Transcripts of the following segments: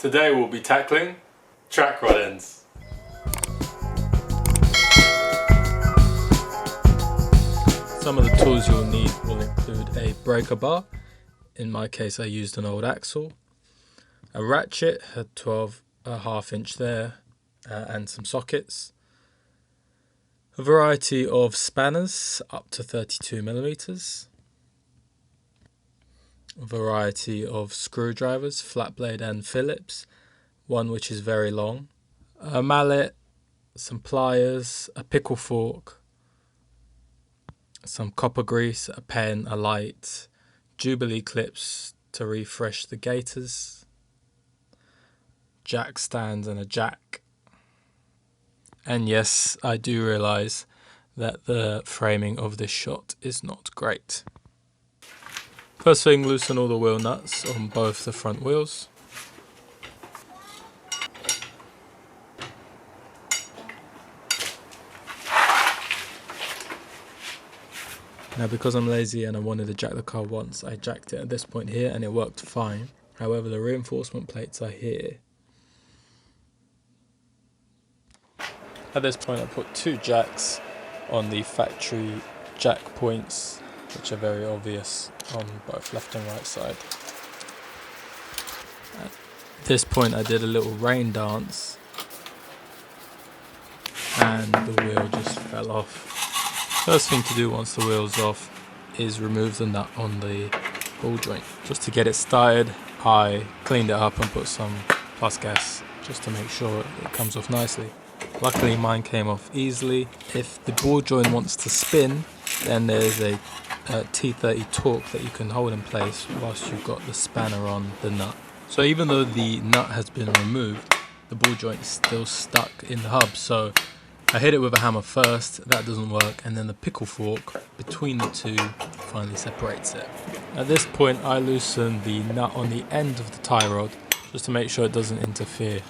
Today we'll be tackling Trackrod ends. Some of the tools you'll need will include a breaker bar. In my case I used an old axle. A ratchet, had 12.5 inch there, and some sockets. A variety of spanners up to 32mm. A variety of screwdrivers, flat blade and Phillips, one which is very long. A mallet, some pliers, a pickle fork, some copper grease, a pen, a light, Jubilee clips to refresh the gaiters, jack stands and a jack. And yes, I do realise that the framing of this shot is not great. First thing, loosen all the wheel nuts on both the front wheels. Now because I'm lazy and I wanted to jack the car once, I jacked it at this point here and it worked fine. However, the reinforcement plates are here. At this point I put 2 jacks on the factory jack points, which are very obvious on both left and right side. At this point I did a little rain dance and the wheel just fell off. First thing to do once the wheel's off is remove the nut on the ball joint. Just to get it started, I cleaned it up and put some plus gas just to make sure it comes off nicely. Luckily mine came off easily. If the ball joint wants to spin, then there's a T30 torque that you can hold in place whilst you've got the spanner on the nut. So even though the nut has been removed, the ball joint is still stuck in the hub. So I hit it with a hammer first, that doesn't work, and then the pickle fork between the two finally separates it. At this point I loosen the nut on the end of the tie rod just to make sure it doesn't interfere.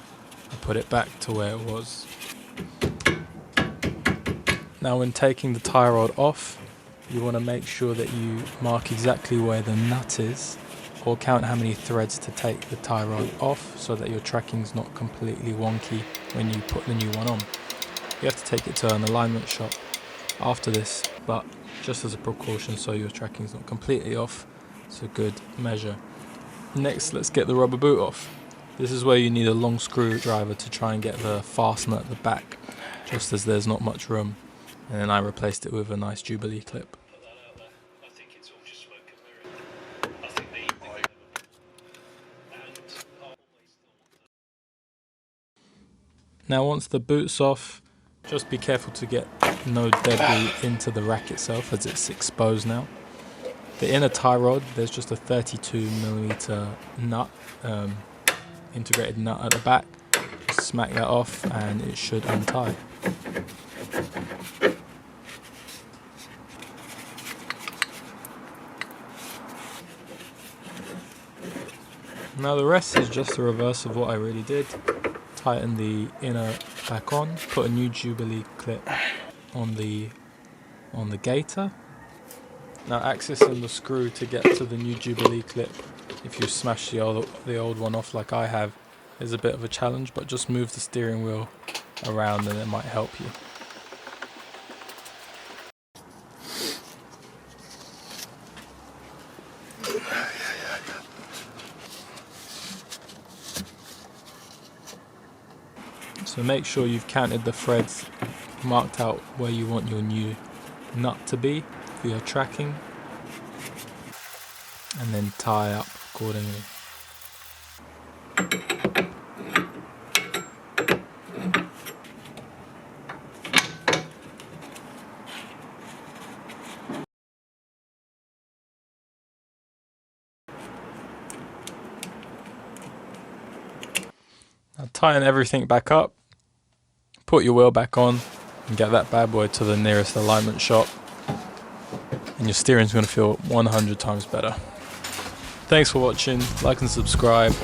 I put it back to where it was. Now when taking the tie rod off, you want to make sure that you mark exactly where the nut is, or count how many threads to take the tie rod off so that your tracking's not completely wonky when you put the new one on. You have to take it to an alignment shop after this, but just as a precaution so your tracking's not completely off, it's a good measure. Next, let's get the rubber boot off. This is where you need a long screwdriver to try and get the fastener at the back, just as there's not much room. And then I replaced it with a nice Jubilee clip. Now once the boot's off, just be careful to get no debris into the rack itself as it's exposed now. The inner tie rod, there's just a 32mm nut, integrated nut at the back. Just smack that off and it should untie. Now the rest is just the reverse of what I really did. Tighten the inner back on, put a new Jubilee clip on the gaiter. Now accessing the screw to get to the new Jubilee clip, if you smash the old one off like I have, is a bit of a challenge, but just move the steering wheel around and it might help you. So make sure you've counted the threads, marked out where you want your new nut to be for your tracking, and then tie up accordingly. Now tighten everything back up. Put your wheel back on and get that bad boy to the nearest alignment shop, and your steering's going to feel 100 times better. Thanks for watching, like and subscribe.